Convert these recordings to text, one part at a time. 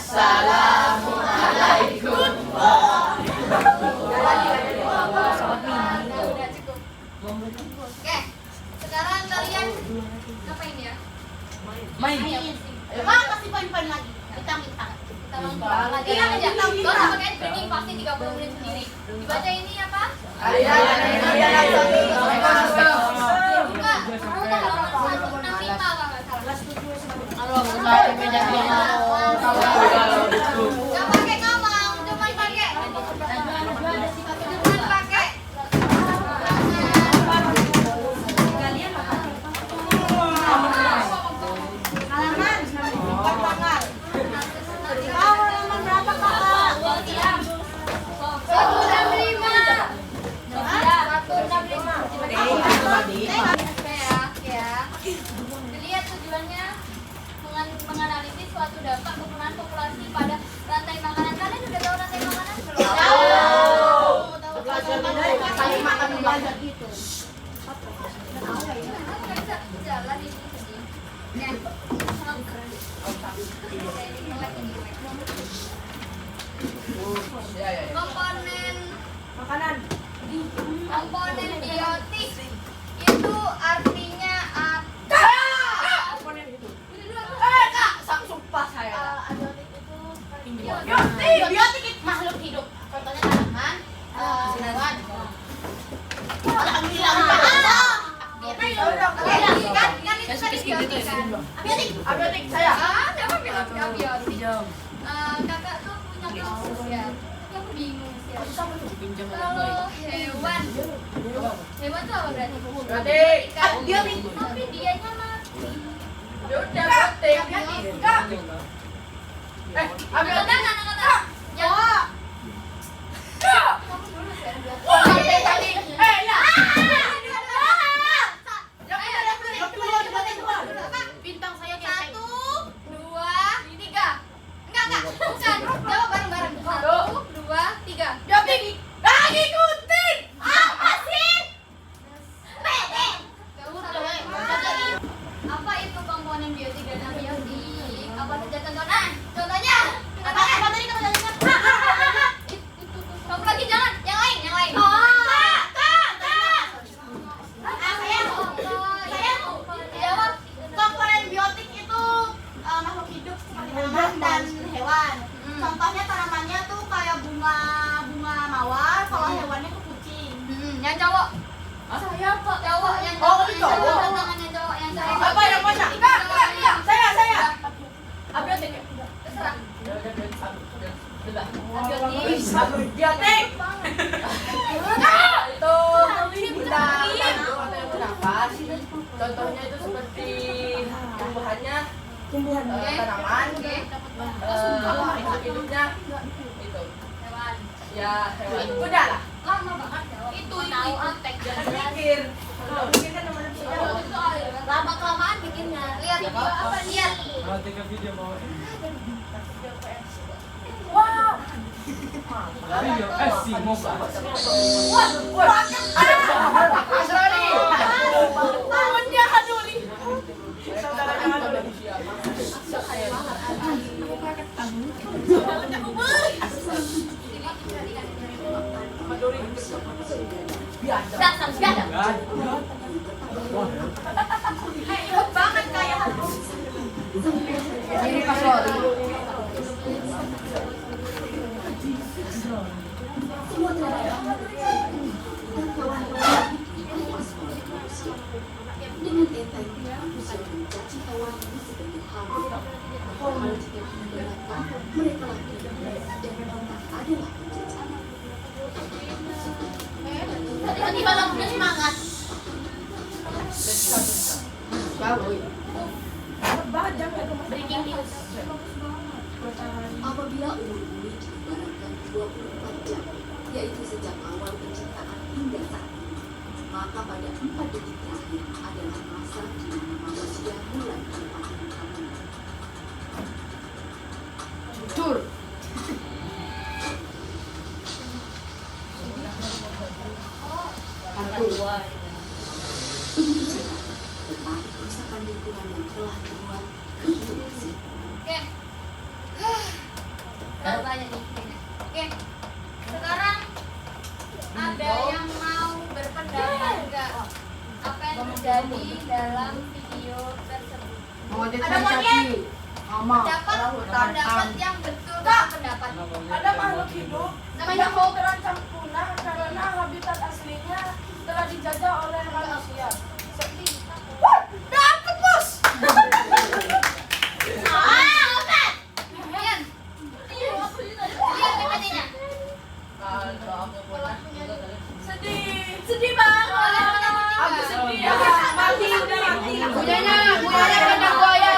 Assalamualaikum. Oke, sekarang kalian ngapain ya? Main. Bang, kasih poin-poin lagi. Kita minta. Kita nonton lagi aja. Gak usah pakai training, pasti 30 menit sendiri. Dibaca ini apa? Buka. Udah halaman 165 kalau nggak salah. Jangan pakai ngomong, cuma pakai. Cuma pakai. Halaman 4 tanggal. Tahu halaman berapa, Kakak? 165. Oke ya. Dilihat tujuannya menganalisis suatu dampak penggunaan populasi pada rantai makanan. Kalian udah tahu rantai makanan belum? Kali makan banyak gitu. Nggak bisa jalan ini. Ya. Komponen komponen biotik itu artinya apa? Kak, sumpah saya. Biotik itu makhluk hidup. Contohnya tanaman, hewan. Alhamdulillah. Kan itu tadi biotik kan? Abiotik saya. Siapa bilang biotik? Kakak tuh punya kasus ya. Tapi aku bingung sih. Kalau hewan tuh apa berarti? Kan Biotik. tapi dianya mati. Kata-kata. Yang kamu dulu sih. Bintang saya di 1, 2, 3. Enggak. Bukan. Jawab bareng-bareng. 1, 2, 3. Biotik. Ikutin. Apa sih? Apa itu komponen biotik dan abiotik? Apa saja contohnya? Contohnya? Apa tadi kata-katanya? Kamu lagi jangan. Yang lain. Jawab. Komponen biotik itu makhluk hidup seperti tanaman dan hewan. Contohnya tanamannya tuh kayak bunga mawar, kalau hewannya tuh kucing. Yang cowok. Saya Pak. Cowok yang Oh, cowok. itu cowok. Tangannya cowok yang cowok. Apa yang mana? Enggak. Saya. Abiotik. Terserah. Biotik. Itu benda bernafas. Contohnya itu seperti tumbuhan tanaman. Hidupnya itu Hewan. ya hewan. Udah lah. Lama banget jawab. Itu tek Mikir. Kalau mikir kan manusia. lama kelamaan bikinnya. Lihat apa lihat. video mau Wow. video sih mau bahas. Asrani. Tahunnya Haduri. Saudaranya Haduri. Dasar biadab. Ikut banget kayak Ini Pak Sori. dengan enteng bisa mencaci kawan sebagai hal hormat jika mendengarkan mereka lagi dan memang adalah penjajahan. tiba-tiba lagunya semangat. Breaking news. Apabila umur bumi diibaratkan 24 jam, yaitu sejak awal penciptaan hingga saat ini, maka pada 4 detik terakhir adalah masa di mana manusia mulai melupakan kamu. Jujur. Tentang kerusakan lingkungan yang telah dibuat kehidupan. Oke. banyak nih. Oke, sekarang ada yang mau berpendapat nggak apa yang terjadi dalam video tersebut? Ada monyet. Pendapat yang betul pendapat. Ada makhluk hidup Namanya yang mau terancam punah karena habitat aslinya telah dijajah oleh manusia. Dapat bos. Ian. Ian PPT-nya. Sedih banget. Aku Sedih ya. Mati udah mati. Buayanya kena buaya.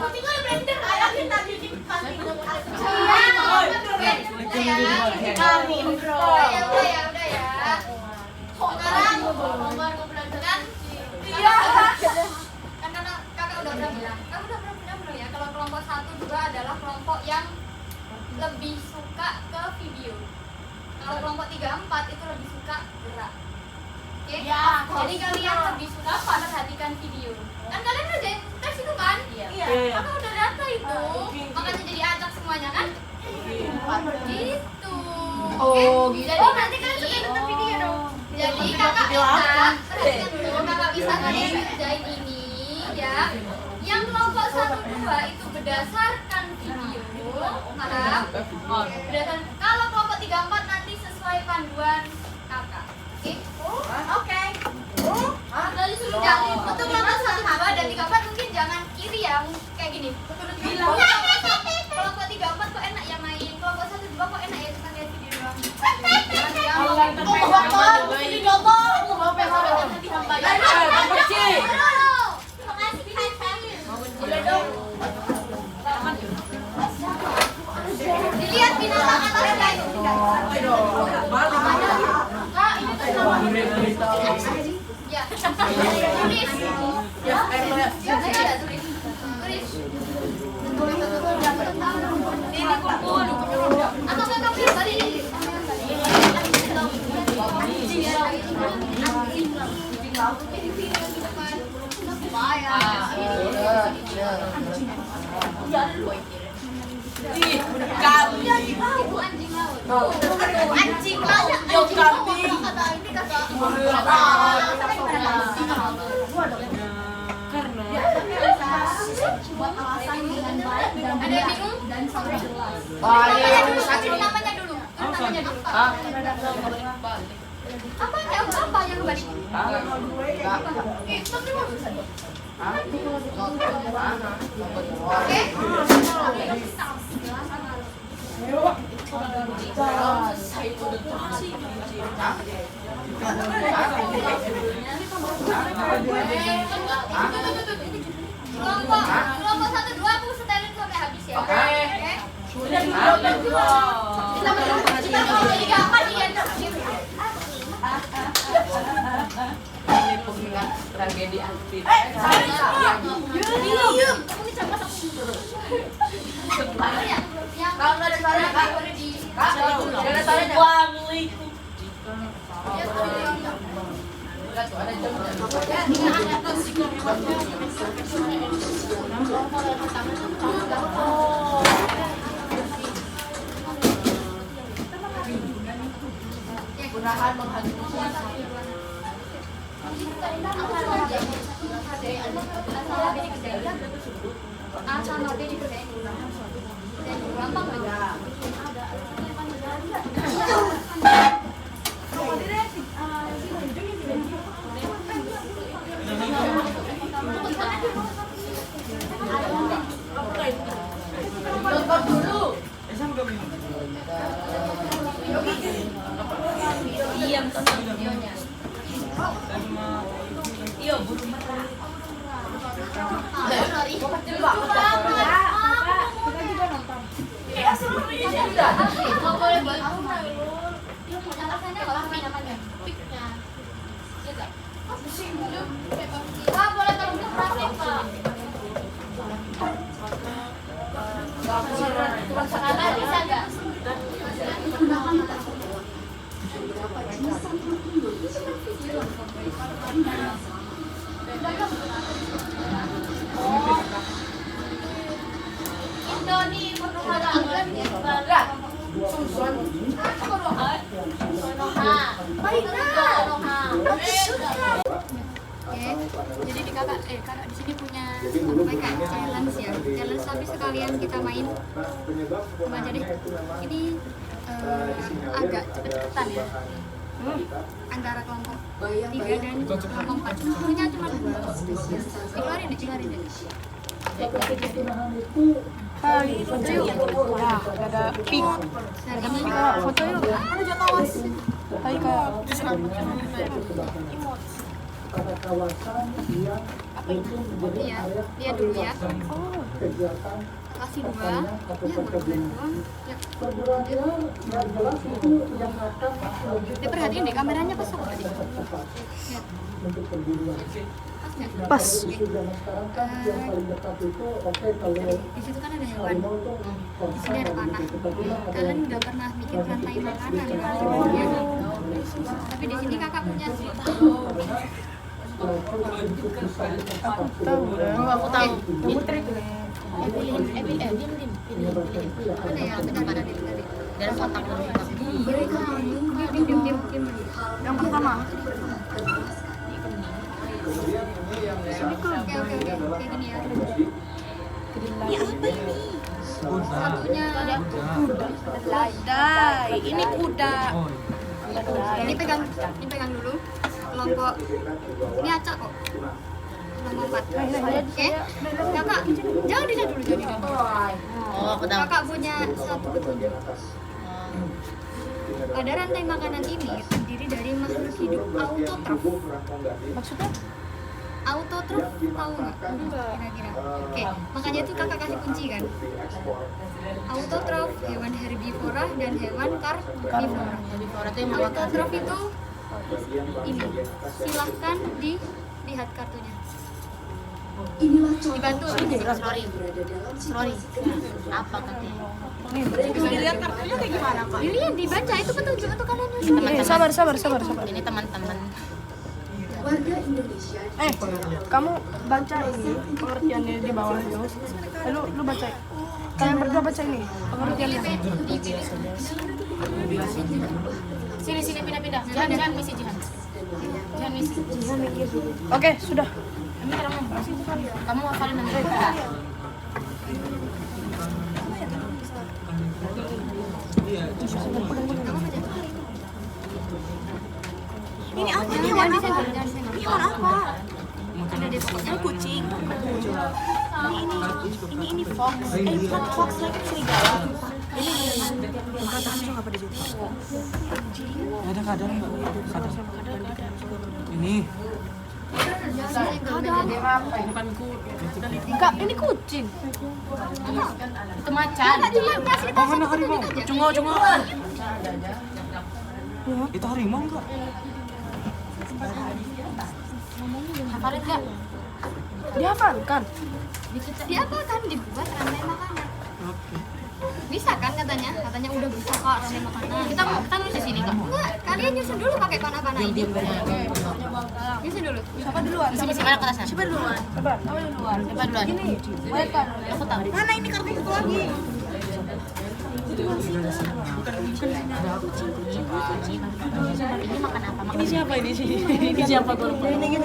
Kucing gue blender kayak kita di panti. Udah ya. Sekarang kan Iya. kan karena kakak udah pernah bilang, kamu udah pernah bilang ya kalau kelompok 1, 2 adalah kelompok yang lebih suka ke video. Kalau kelompok 3, 4 itu lebih suka gerak. Oke? Ya, Jadi kalian lebih suka perhatikan video. Kan kalian udah jadi tes itu kan? Iya. Kakak udah data itu. Makanya jadi acak semuanya kan? Gitu. Oh, Oke? gitu. Jadi nanti kalian suka nonton video dong. Jadi kakak minta perhatikan dulu, kakak bisa kalian kerjain ini ya. Yang kelompok 1, 2 itu berdasarkan video, paham? Berdasarkan. Kalau kelompok 3, 4 nanti sesuai panduan kakak. Oke? Oke. Lalu suruh jangan untuk kelompok 1, 2 dan 3, 4 mungkin jangan kiri ya, kayak gini. Kelompok 3, 4 kok enak ya main. Kelompok 1, 2 kok enak ya cuma lihat video doang. Dilihat binatang atasnya itu. Ya. Tulis. Ini kumpul. Atau kakak bilang tadi ini. Anjing ada yang bingung? Namanya dulu. Apa yang balik? Oke. Kelompok 1, 2 aku setelin sampai habis ya. Oke. Kita mau 3, 4 dia terakhir. Ini pengingat tragedi Antin. Yang kalau nggak ada suara kak boleh di Ada suaranya. Waalaikumsalam. Enggak tuh ada jam. Gunakan menghadapi sama B dikerjain gampang nggak? nonton dulu. Diam tonton videonya. Iya, burung merah. Nggak boleh buat aku alasannya nggak apa namanya piknya ya nggak Pak boleh tolong dikasih Pak Kakak bisa nggak Jadi di kakak di sini punya kayak challenge ya. Challenge tapi sekalian kita main. Coba aja deh. Ini agak cepet-cepetan ya. Antara kelompok 3 dan kelompok 4. Punya cuma 2. Dikeluarin deh. Hai, foto yuk. Nah, ada pink. Foto yuk. Ada Jatawas. Hai kak. Iya dulu ya. Kasih 2. Ya, dia perhatiin deh kameranya pas apa tadi. Lihat. Pas nggak? Di situ kan ada hewan. Di sini ada panah. Kalian udah pernah bikin rantai makanan kan? Ya. Tapi di sini kakak punya. Aku tahu. Pilih. Mana ya? Bentar. Dan kotak dulu. Diam. Yang pertama. Oke. Kayak gini ya. Ini apa ini? Satunya Dai, ini kuda. ini pegang dulu. Kelompok ini acak kok. Kelompok 4. Oke. Kakak, jangan dilihat dulu. Oh, aku tahu. Kakak punya satu petunjuk. Pada rantai makanan ini terdiri dari makhluk hidup autotrof. Maksudnya? Autotrof tahu nggak? Kira-kira. Oke, makanya itu kakak kasih kunci kan. Autotrof hewan herbivora dan hewan karnivora. Autotrof itu ini. Silahkan dilihat kartunya. Inilah contoh Dibantu Sorry. berada dalam situasi kritis. Apa katanya? Dilihat kartunya kayak gimana kak? Dilihat dibaca itu petunjuk untuk kalian nyusun. Sabar. Ini teman-teman. Warga Indonesia Kamu baca ini pengertiannya di bawah itu. Lu baca. Kalian berdua baca ini pengertiannya. Sini pindah. Jangan misi Jihan. Oke, sudah. Kamu hafalin namanya. Ini apa? Ini Jangan hewan apa? disenggol. Ini hewan apa? Ada deh pokoknya. Ini kucing. Ini fox. Bukan fox lagi serigala. Ada kadang. Ini. Kak, ini kucing. Itu macan. Cuma kasih tahu Mana satu harimau? petunjuk aja. Cungo. Itu harimau enggak? Hafalin nggak? Dihafalkan. Dia apa kan dibuat rantai makanan. Bisa kan katanya udah bisa kak rantai makanan. Kita nulis di sini kak. Enggak, kalian nyusun dulu pakai panah-panah ini. Nyusun dulu. Siapa duluan? Misi mana ke atasnya? Siapa duluan? Sabar. Siapa duluan? Aku tahu. Mana ini kartunya satu lagi? Ini makan apa? Makan Siapa ini sih? Ini siapa tuh? Ini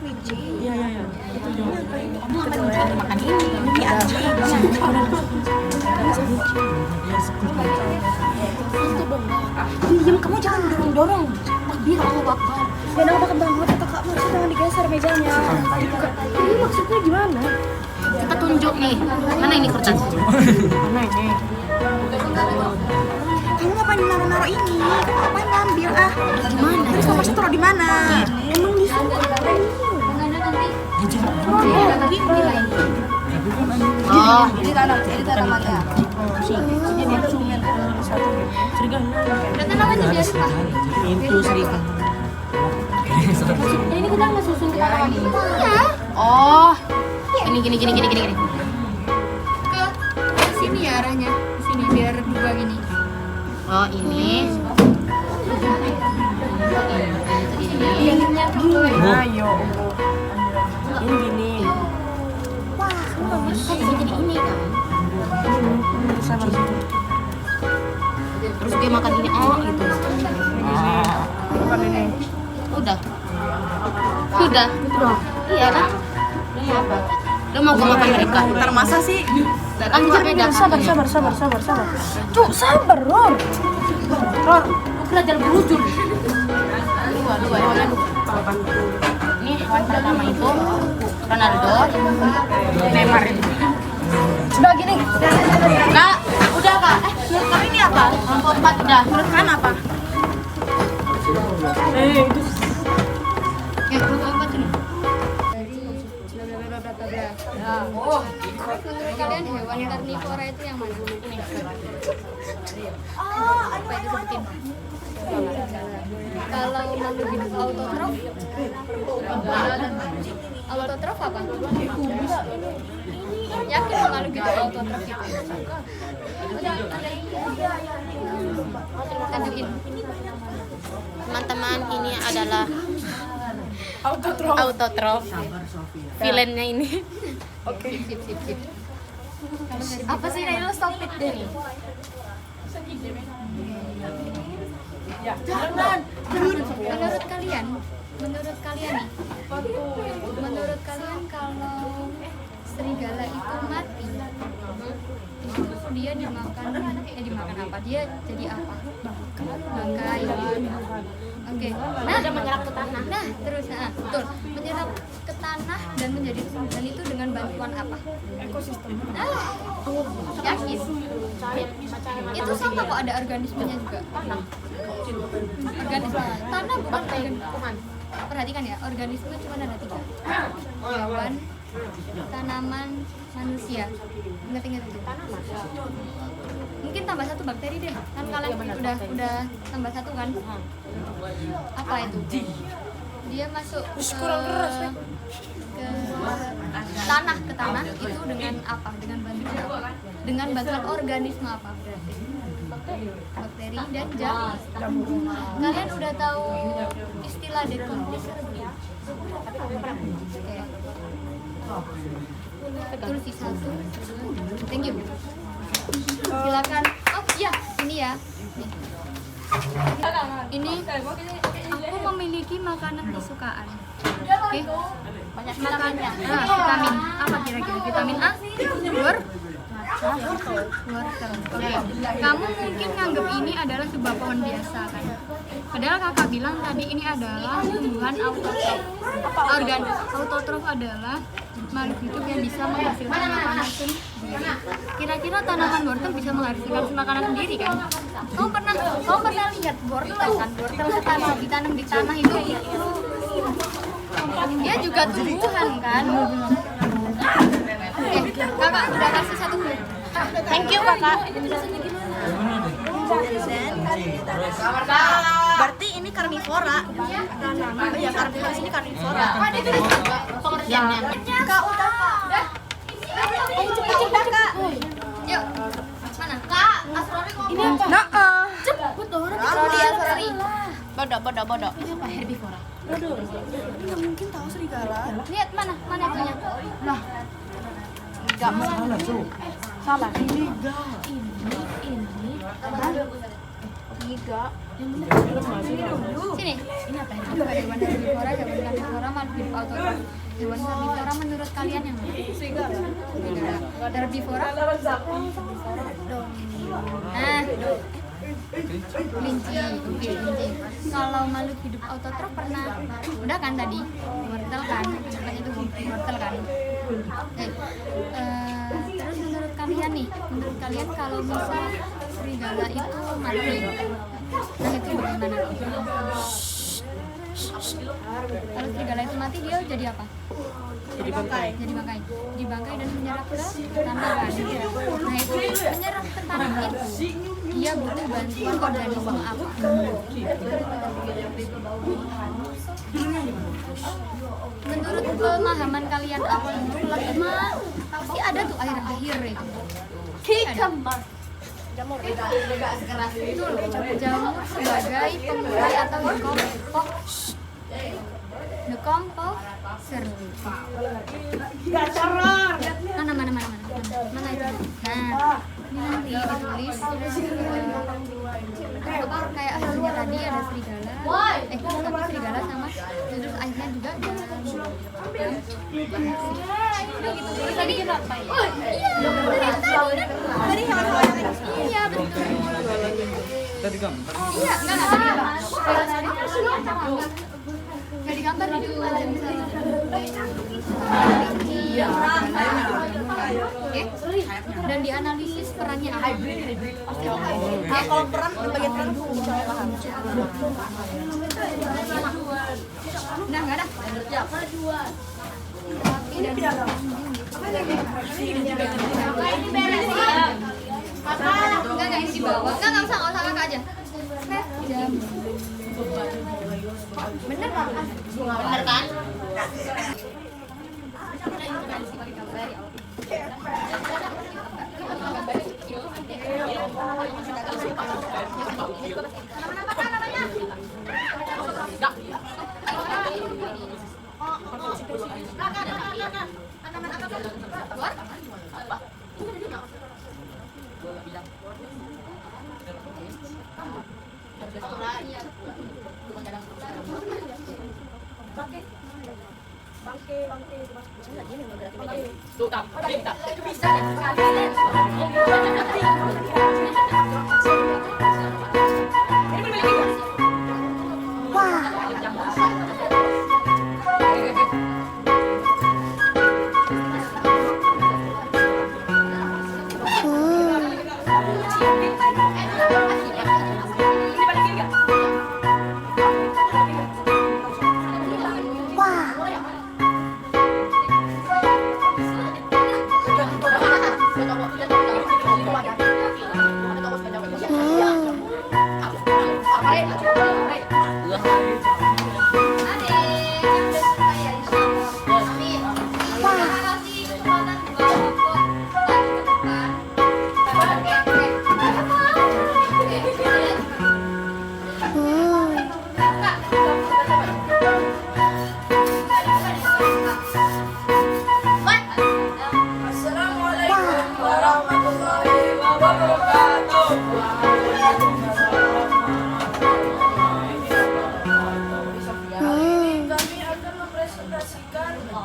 kelinci. Iya. makan ini. Ini anjing. Diam, kamu jangan dorong. Takbir Allah Akbar. Ya udah ke bangun atau kak maksudnya jangan digeser mejanya. Ini maksudnya gimana? Kita tunjuk nih. Mana ini kertas? Mana ini? Kamu ngapain naruh ini? Ngapain ngambil ah? Gimana? Terus kamu harus taruh di mana? Emang di sana. Enggak ada nanti. Tapi nilai. Oh, Ini tanamannya. Ini dia sumen satu. Serigala. Udah tenang aja biar apa? Itu serigala. ini kita nggak susun ke arah ini. Iya. Oh, gini. Ke sini ya arahnya. Ke sini biar dua gini. Oh ini. Nah, yo. Ini gini. Kan jadi ini kan. Sabar. Terus dia makan ini. Oh itu. Bukan ini. Udah. Iya kan? Lu mau gue makan mereka? Ntar masa sih? Kan bisa beda. Sabar. Cuk, sabar, Ror. Ror, Lu belajar berujul. Dua. Ini hewan pertama itu Ronaldo, Neymar itu. sudah gini. Kak, udah kak. Menurut kalian ini apa? Keempat udah. Menurut kalian apa? Ya, keempat ini. Menurut kalian hewan karnivora itu yang mana? Apa itu sebutin? Kalau makhluk hidup autotrof, autotrof apa? Yakin makhluk hidup autotrof itu? Tunjukin. Teman-teman, ini adalah autotrof. Villainnya ini. Sip. Apa sih ini? Lo stop it deh nih. Menurut kalian nih, menurut kalian kalau serigala itu mati, itu dia dimakan apa? Dia jadi apa? Bangkai. Oke. Nah, menyerap ke tanah. Nah, terus betul. Menyerap ke tanah dan menjadi dan itu dengan bantuan apa? Ekosistem. Yakin? Itu sama kok, ada organismenya juga. Organisme tanah bukan kuman. Perhatikan ya, organisme cuma ada 3. Hewan, tanaman, manusia. Ingat itu. Tanaman. Mungkin tambah 1 bakteri deh. Kan kalian udah tambah 1 kan? Apa itu? Dia masuk ke tanah itu dengan apa? Dengan bantuan apa? Dengan bantuan organisme apa berarti? Bakteri dan jamur. Kalian udah tahu istilah decomposer belum? Oke. Betul sih 1. Thank you. Silakan. Oh iya, ini ya. Ini aku memiliki makanan kesukaan. Oke. Banyak Vitamin. vitaminnya. Vitamin. Apa kira-kira? Vitamin A? Wortel. Oke. Kamu mungkin nganggep ini adalah sebuah pohon biasa kan? Padahal kakak bilang tadi ini adalah tumbuhan autotrof. Autotrof adalah makhluk hidup yang bisa menghasilkan makanan sendiri. Kira-kira tanaman wortel bisa menghasilkan makanan sendiri kan? Kamu pernah lihat wortel kan? Wortel ditanam di tanah itu. Dia juga tumbuhan kan? Kakak udah kasih 1 huruf. Thank you kakak. Berarti ini karnivora. Iya, karnivora ini karnivora. Pengertiannya. Kak, udah kak. Ayo cepet kak. Yuk. Mana? Kak, Asrori ngomong. Ini apa? Nah, Asrori. Bodoh. Ini apa? Herbivora. mungkin tahu serigala. Lihat mana itunya. Enggak mau. Salah tuh. Salah. Ini. Sini. Ini apa? Hewan herbivora, makhluk hidup autotrof. Hewan herbivora menurut kalian yang mana? Serigala. Herbivora? Kelinci. Oke, kelinci. Kalau makhluk hidup autotrof pernah, udah kan tadi? Wortel kan? Namanya itu wortel kan? Terus menurut kalian kalau misal serigala itu mati, nah itu bagaimana? Kalau serigala itu mati dia jadi apa? Jadi bangkai dan menyerap ke tanah kan? Nah itu menyerap ke tanah itu dia butuh bantuan organisme apa? Menurut pemahaman kalian apa? Pasti ada tuh akhir-akhir itu. Jamur sebagai pengurus atau decomposer. Mana itu? Nah, ini nanti ditulis apa kayak hasilnya tadi ada serigala. Tapi serigala sama terus akhirnya juga Kita bikin apa ya? Tadi hewan-hewan yang tadi. Iya betul. Tadi gambar. Iya, enggak digambar itu. Iya. Dan dianalisis perannya apa? Nah, kalau peran bagian peran itu saya paham. Nah, enggak ada. Ini beres ya. Enggak ini di bawah. Enggak usah kakak aja. Bener kan? Bener kan?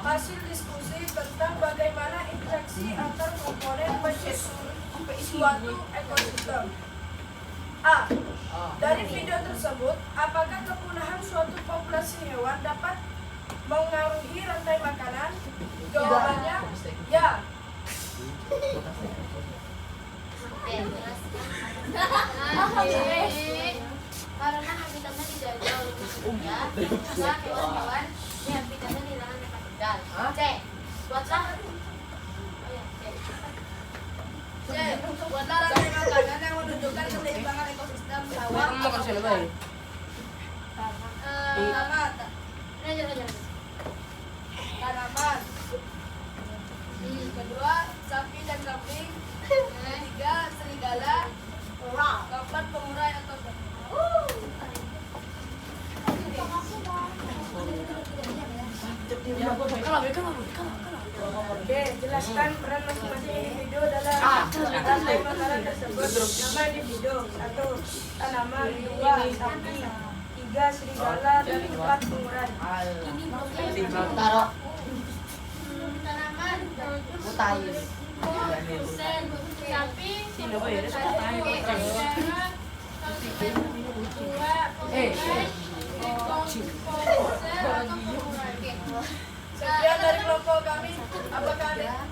Hasil diskusi tentang bagaimana interaksi antar komponen suatu ekosistem. A. Dari video tersebut, apakah kepunahan suatu populasi hewan dapat mengaruhi rantai makanan? Jawabannya ya. Karena habitatnya dijajah oleh manusia, maka hewan-hewan di habitatnya dilarang dapat tinggal. C. Buatlah Buatlah rantai makanan yang menunjukkan keseimbangan ekosistem hewan. Tanaman. Kedua, sapi dan kambing. Ketiga, serigala. Keempat, pengurai atau Oke, jelaskan peran masing-masing individu dalam rantai makanan tersebut. Nama individu: 1. Tanaman, 2. Sapi, 3. Serigala, dan 4. Pengurai. tanaman, sapi, Sekian dari kelompok kami. Apakah ada?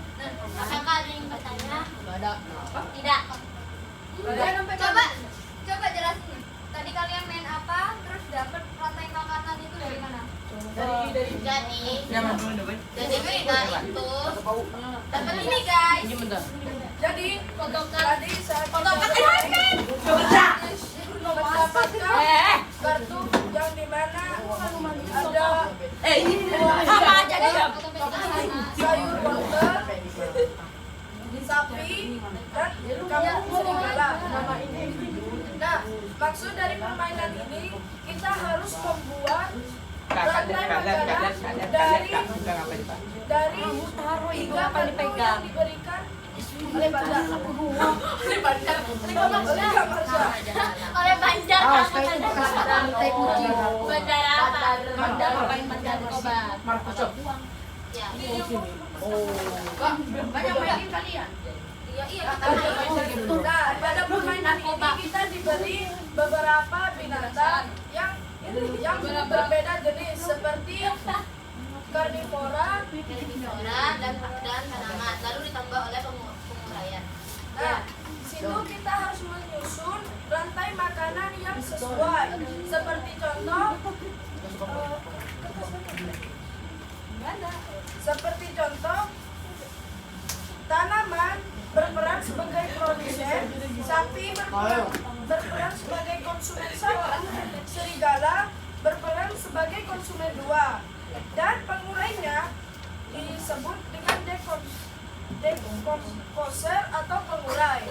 apakah ada yang bertanya? Tidak. Coba jelasin. Tadi kalian main apa? Terus dapat rantai makanan itu dari mana? Jadi kita itu dapat ini guys. Jadi, tadi saat mendapatkan kartu yang dimana ada sayur wortel, sapi, dan kampung serigala. Nah, maksud dari permainan ini kita harus membuat rantai makanan dari 3 kartu yang diberikan oleh Banjar. Oleh Banjar Bandar apa? Bandar Narkoba. Ya. Banyak mainin kalian. Iya. Nah, pada permainan ini kita diberi beberapa binatang yang berbeda jenis seperti karnivora dan tanaman, lalu ditambah oleh penguraian. Nah, di situ kita harus menyusun rantai makanan yang sesuai. Seperti contoh, tanaman berperan sebagai produsen, sapi berperan sebagai konsumen satu, serigala berperan sebagai konsumen dua, dan pengurainya disebut dengan dekomposer atau pengurai.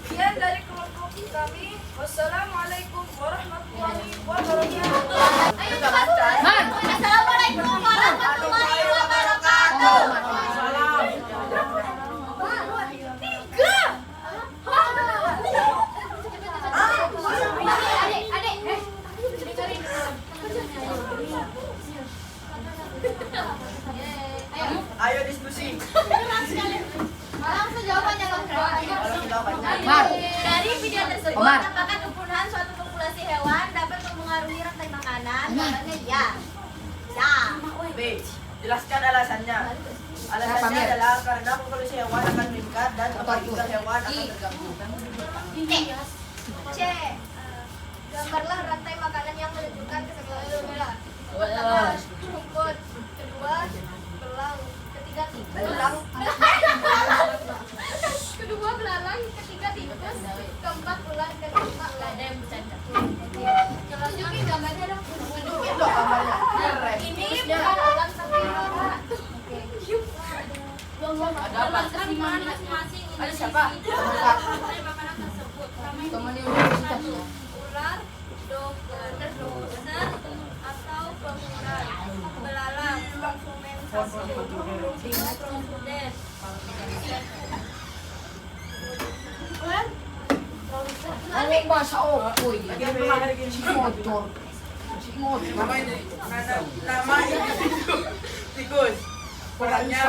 Sekian dari kelompok kami. Wassalamualaikum warahmatullahi wabarakatuh. Ayo cepat. Assalamualaikum warahmatullahi wabarakatuh. Ayo diskusi. Langsung jawabannya Dari video tersebut, apakah kepunahan suatu populasi hewan dapat mempengaruhi rantai makanan? Jawabannya ya. Ya. B. Jelaskan alasannya. Alasannya adalah karena populasi hewan akan meningkat dan kebanyakan hewan akan terganggu. C. Gambarlah rantai makanan yang menunjukkan keseimbangan. Pertama, rumput. Kedua, belang. Ketiga, belang. Kedua, belalang. Ketiga, tikus. Keempat, ular. Dan kelima, ladang. Tunjukin gambarnya dong. Tunjukin dong gambarnya. Ini bukan ular tapi ular. Ada apa? Masing-masing. Ada siapa? Makanan tersebut. Ular, doser, atau pengurai. Belalang, konsumen sasi. Produsen. Ano bahasa Okoy? Motor. Nama individu tikus. Perannya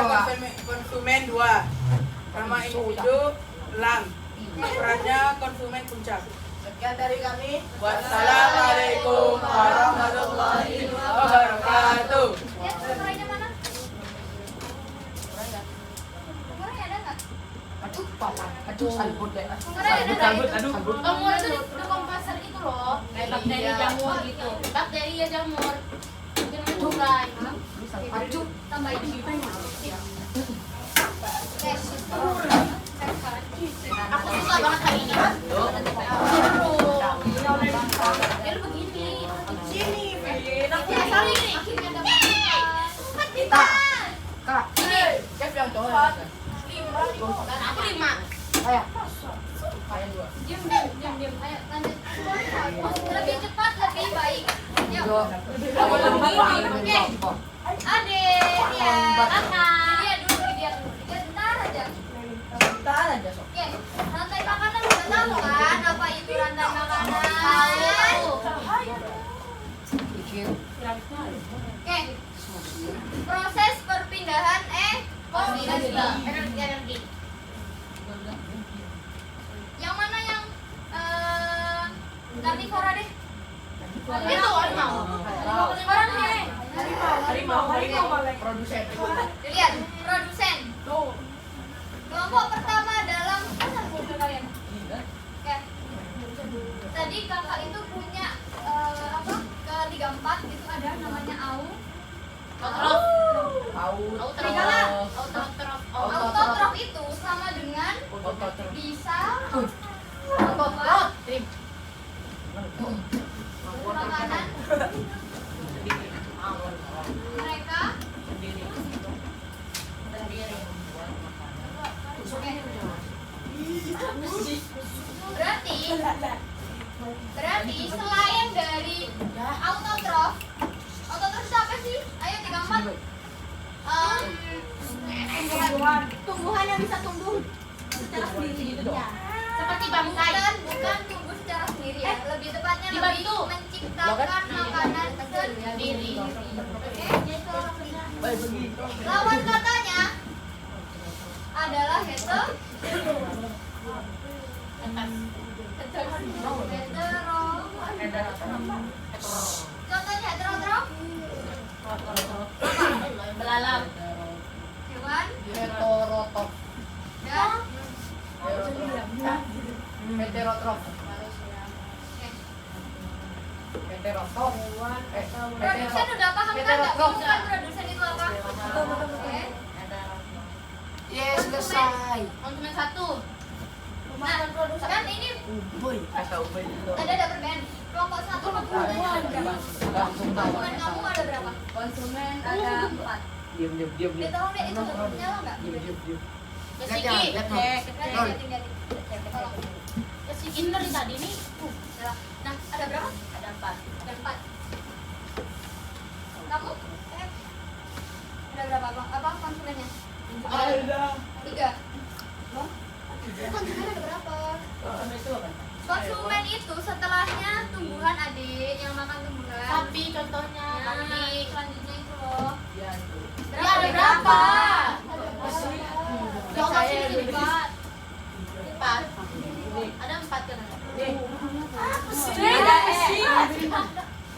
konsumen 2. Nama individu elang. Perannya konsumen puncak. Sekian dari kami. Wassalamualaikum warahmatullahi wabarakatuh. Ya, pengurainya mana? Pengurai ada nggak? Aduh, salbut deh. Pengurai ada nggak? Pengurai itu dekomposer itu loh. Kayak bakteri jamur gitu. Bakteri ya jamur. Itu namanya pengurai. Aduh, Tambahin. Aku suka banget hari ini. Biar begini. Sini, Vin. Sorry ini. Kak. Siapa yang cowok? 5. Ayo. Diam. Ayo, lanjut. Lebih cepat, lebih baik. Yuk. Oke. Adek, ya. Kakak. Dia dulu. Bentar aja. Oke. Rantai makanan udah tahu kan? Apa itu rantai makanan? Oke. Proses perpindahan energi. Yang mana yang karnivora deh? Itu harimau. Orang nih. Harimau. Produsen. Lihat, produsen. Kelompok pertama dalam kalian. Oke. Tadi kakak itu punya ketiga 4 itu ada namanya au. Autotrof itu sama dengan bisa makanan mereka berarti selain dari autotrof itu apa sih? Ayo 34. Tumbuhan yang bisa tumbuh secara sendiri. Seperti bangkai. Bukan tumbuh secara sendiri. sendiri ya. Lebih tepatnya Dibantu. lebih menciptakan makanan sendiri. Oke. Lawan katanya adalah hetero. Contohnya hetero. Belalang. Hewan Heterotop. dan Heterotrop. Heterotop. produsen udah paham kan? Nggak bukan produsen itu apa? Oke. Yes, selesai. Konsumen 1. Nah, kan ini ada perbedaan. Kelompok 1 sama kelompok 2 ada berapa? Konsumen kamu ada berapa? Konsumen ada 4. Diam. Tolong deh itu nyala nggak? Diam. Kesiki. Liatin. Tolong. Kesiki dari tadi nih. Nyala. Nah, ada berapa? Ada 4. Ada 4. Kamu? Ada berapa bang? Apa konsumennya? 3. Konsumen ada berapa? Konsumen itu setelahnya tumbuhan adik yang makan tumbuhan. Sapi contohnya. Nah, selanjutnya itu loh. Ya ada berapa? Yang kasih Saya jadi 4. 4. Ada 4 kan?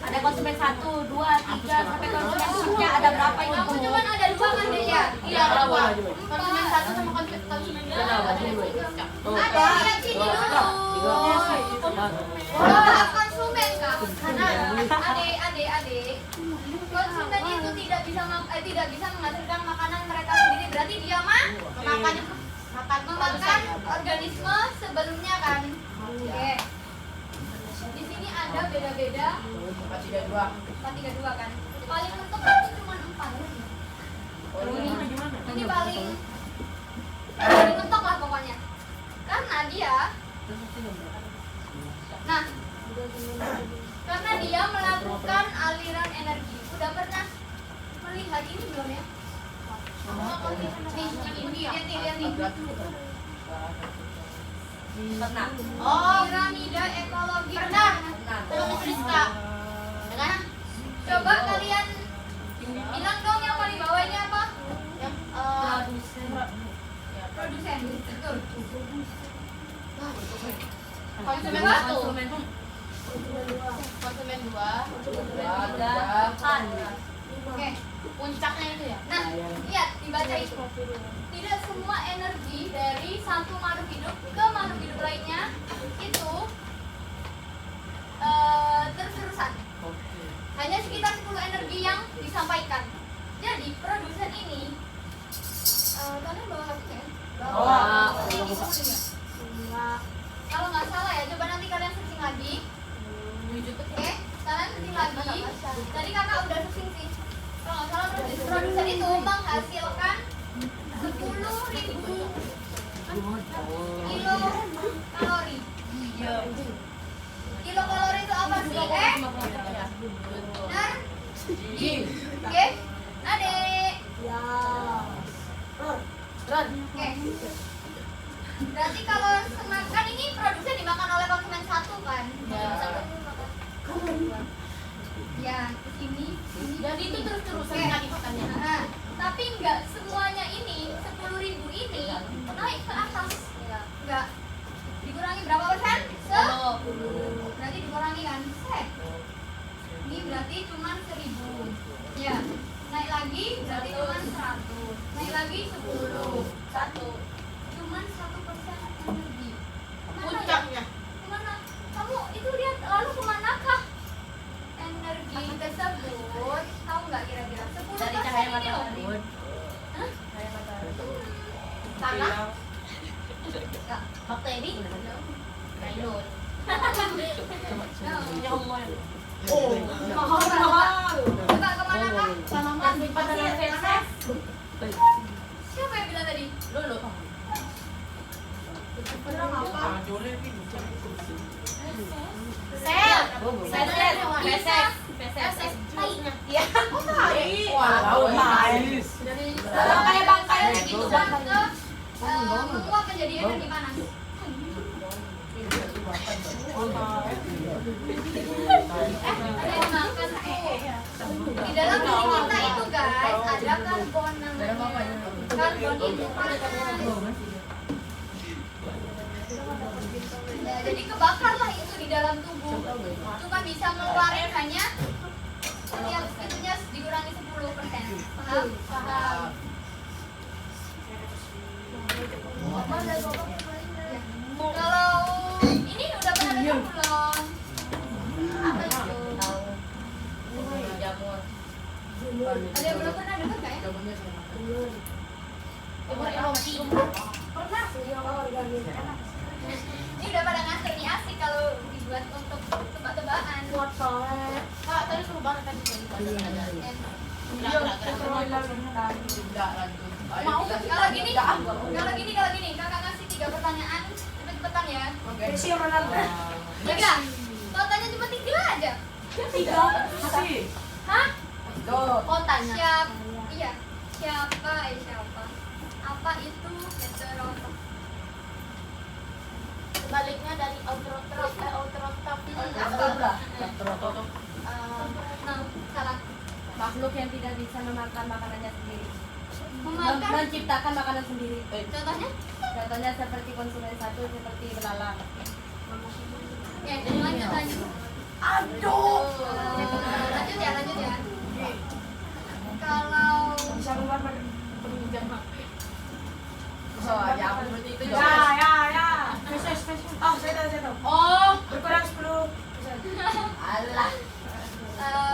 Ada konsumen 1, 2, 3 sampai konsumen 10-nya ada berapa itu? Kamu cuma ada 2 kan deh ya? Iya, berapa? Konsumen 1 sama konsumen 2 Ada, lihat sini dulu. Oh, konsumen kak. Karena adik. Konsumen itu tidak bisa menghasilkan makanan mereka sendiri. Berarti dia memakan organisme sebelumnya kan. Oke. Di sini ada beda-beda. 432 kan. Paling mentok itu cuma 4. Ini paling mentok lah pokoknya. Karena dia melakukan aliran energi. Udah pernah melihat ini belum ya? Nih, lihat nih. Pernah. Oh, piramida ekologi. Pernah. Tolong Rizka. Dengan Coba kalian bilang dong yang paling bawah ini apa? yang Produsen. Betul. konsumen 1. Konsumen 2. 8. Oke. Puncaknya itu ya. Nah, lihat dibaca itu. Tidak semua energi dari satu makhluk hidup ke makhluk hidup lainnya itu terus-terusan. Hanya sekitar 10 energi yang disampaikan. Jadi produsen ini kalian bawa HP ya? Bawa. Kalau nggak salah ya, coba nanti kalian searching lagi. Oke, kalian searching lagi. Tadi kakak udah searching sih. Kalau nggak salah produsen itu menghasilkan 10.000 kilokalori. Kilokalori itu apa sih? Benar? Oke, adek. Oke. Berarti kalau semakan ini produsen dimakan oleh konsumen 1 kan? Ya, ini. Jadi itu terus-terusan Oke. kan dimakannya. Nah, tapi nggak semuanya ini 10.000 ini naik ke atas. Nggak. Dikurangi berapa persen? 10. Berarti dikurangi kan? Set. Ini berarti cuma 1.000. Ya. Naik lagi berarti cuma 100. Naik lagi 10. 1. Cuma 1% energi. Kemana ya? Puncaknya. Kemana? Kamu itu lihat lalu kemanakah energi tersebut? Tahu nggak kira-kira? 10% Dari cahaya ini matahari. loh. Hah? Cahaya matahari. Tanah? Enggak. Bakteri. Kailun. No. Oh, Mahal. Coba kemanakah? tanaman padanan feses. Siapa yang bilang tadi? Lulu. Sel. Feses. Feses. Tainya. Iya. Oh, tai. Kayak bangkainya gitu. Bisa ke menguap menjadi energi panas. Di dalam diri kita itu guys ada karbon namanya. Karbon itu ya, jadi kebakarlah itu di dalam tubuh. Cuma bisa ngeluarin hanya yang itunya dikurangi 10%. Paham? Paham. Kalau ini udah pernah dengar belum? Apa itu? Jamur. Ada yang belum pernah dengar nggak ya? Jamur erosi. Pernah sih yang organik. Ini udah pada nganter nih, asik kalau dibuat untuk tebak-tebakan. Kak, tadi suruh banget kan Tidak lanjut. Mau kalau gini, kakak ngasih 3 pertanyaan, cepet-cepetan ya. Messi yang Ronaldo. Tiga, totalnya cuma 3 aja. 3. Hah? Oh, tanya. Iya. Siapa? Apa itu heterotok? Sebaliknya dari autotrop. Nah, salah. Makhluk yang tidak bisa memakan makanannya sendiri. Memakan. Menciptakan makanan sendiri. Contohnya? Contohnya seperti konsumen satu seperti belalang. Ya, lanjut. Aduh. Lanjut ya. Kalau Bisa keluar pada Ya, aku seperti itu ya. Spesies. Oh, saya tahu. Oh, Berkurang 10%. Allah.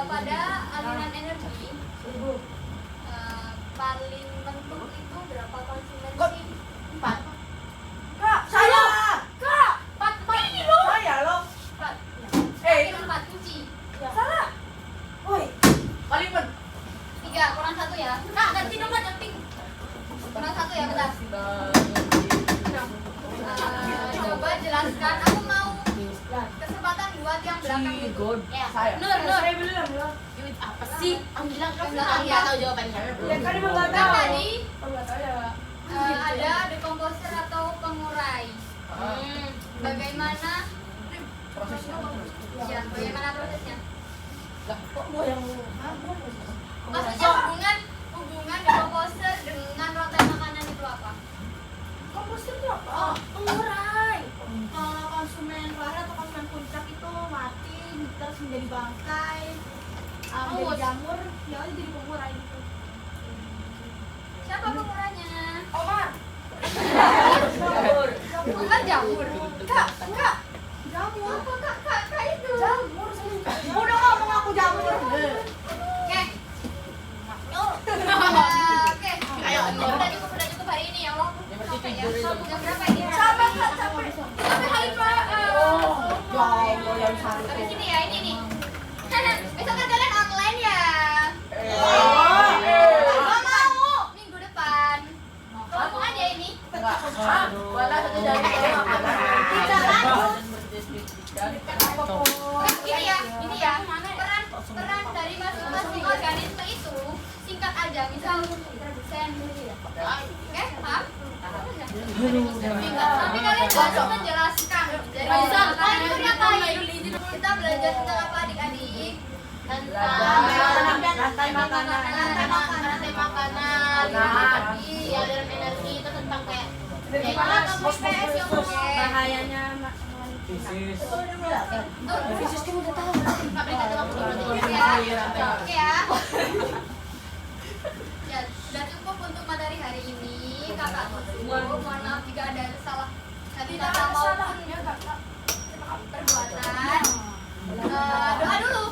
pada aliran energi 1000. paling mentok itu berapa konsumen Kok? sih? 4. Kak, saya. Kak, 4 ini loh. saya loh. 4. Eh, 4 kunci. salah. Woi, Paling pen. 3 kurang 1 ya. Kak, ganti dong Kak, ganti. Kurang 1 ya, bentar. Coba jelaskan. Aku mau kesempatan buat yang belakang itu. Ya. Saya. Nur. saya belum. Duit apa sih? Bilang kamu Belakang ya. nggak tahu jawabannya. Ya kan emang nggak Kan tahu. tadi Oh, nggak tahu ya. ada decomposer atau pengurai. Bagaimana? Prosesnya. Ya, bagaimana prosesnya? Lah, kok gua yang Maksudnya hubungan decomposer dengan rantai makanan itu apa? Komposter itu apa? Oh, pengurai. Kalau konsumen luar atau konsumen puncak itu mati, terus menjadi bangkai, menjadi jamur, ya udah jadi pengurai gitu. Siapa pengurainya? Omar. Omar jamur. Kak, Jamur. apa kak itu? Jamur sih. Udah ngomong aku jamur. Oke. Oke. Ayo, Udah cukup hari ini ya Allah. Capek ya. Jam berapa ini? Capek, Kak, capek. Capek hari Pak. Ya Allah, yang satu. Habis ini ya, ini nih. Besok kan kalian online ya? Gak mau. Minggu depan. Kamu aja ini. enggak. Wala satu dari Tidak lanjut. Ini ya. Peran dari masing-masing organisme itu singkat aja. Misal sen. Oke, paham? Tapi kalian harus menjelaskan dari makanan itu diapain. Kita belajar tentang apa adik-adik? Rantai makanan, energi, aliran energi itu tentang kayak Kamu PS yang Bahayanya Fisis kamu udah tahu. Nggak berikan dengan Oke ya. Ya, sudah cukup untuk materi hari ini. Kakak mohon maaf jika ada salah kata maupun perbuatan. Doa dulu.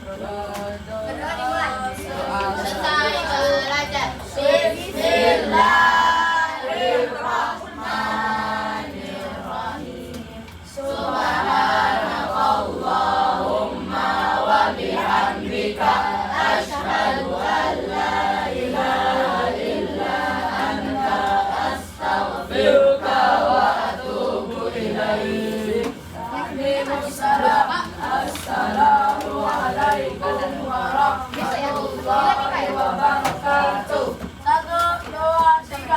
Berdoa dimulai. Selesai belajar. Bismillahirrahmanirrahim. Subhanakallahumma wa bihamdika asyhadu an la ilaha illa anta astaghfiruka wa atubu ilaik. Assalamualaikum warahmatullahi wabarakatuh. 1, 2, 3.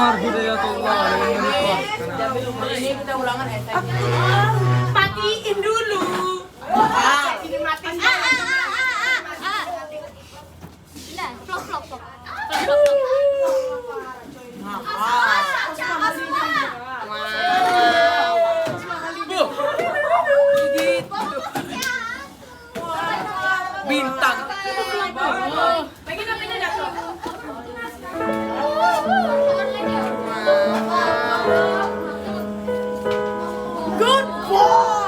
Umar Hidayatullah dengan menikah. Ini kita ulangan hashtag. Matiin dulu. Nah, vlog, vlog, vlog. Bintang. Bagi namanya Dato. Good boy.